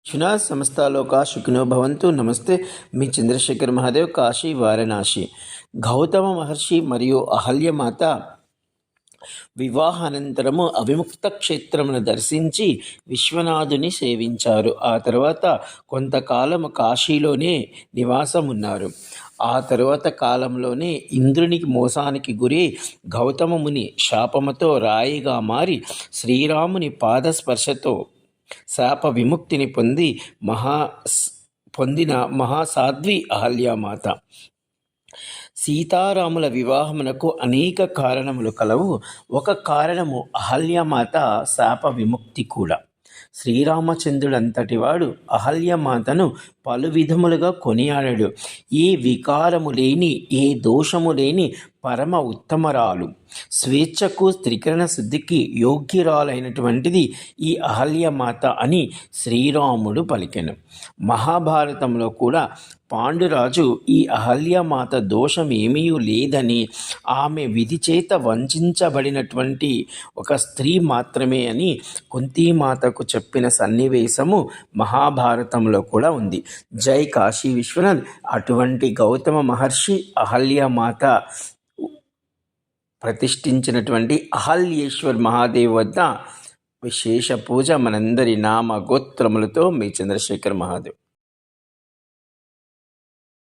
శునా సమస్తాలోకా సుఖినో భవంతు. నమస్తే, మీ చంద్రశేఖర్ మహాదేవ్, కాశీ వారణాసి. గౌతమ మహర్షి మరియు అహల్యమాత వివాహానంతరము అవిముక్త క్షేత్రమును దర్శించి విశ్వనాథుని సేవించారు. ఆ తర్వాత కొంతకాలము కాశీలోనే నివాసమున్నారు. ఆ తరువాత కాలంలోనే ఇంద్రునికి మోసానికి గురి గౌతమ ముని శాపముతో రాయిగా మారి శ్రీరాముని పాదస్పర్శతో శాప విముక్తిని పొందిన మహాసాధ్వి అహల్యామాత. సీతారాముల వివాహమునకు అనేక కారణములు కలవు. ఒక కారణము అహల్యమాత శాప విముక్తి కూడా. శ్రీరామచంద్రుడంతటి వాడు అహల్యమాతను పలు విధములుగా కొనియాడాడు. ఏ వికారము లేని, ఏ దోషము లేని పరమ ఉత్తమరాలు, స్వేచ్ఛకు త్రికరణ శుద్ధికి యోగ్యురాలైనటువంటిది ఈ అహల్యమాత అని శ్రీరాముడు పలికెను. మహాభారతంలో కూడా పాండురాజు ఈ అహల్యమాత దోషం ఏమీ లేదని, ఆమె విధి చేత వంచబడినటువంటి ఒక స్త్రీ మాత్రమే అని కుంతీమాతకు చెప్పిన సన్నివేశము మహాభారతంలో కూడా ఉంది. జై కాశీ విశ్వనాథ్. అటువంటి గౌతమ మహర్షి అహల్యమాత ప్రతిష్ఠించినటువంటి అహల్యేశ్వర్ మహాదేవ్ వద్ద విశేష పూజ. మనందరి నామ గోత్రములతో మీ చంద్రశేఖర్ మహాదేవ్.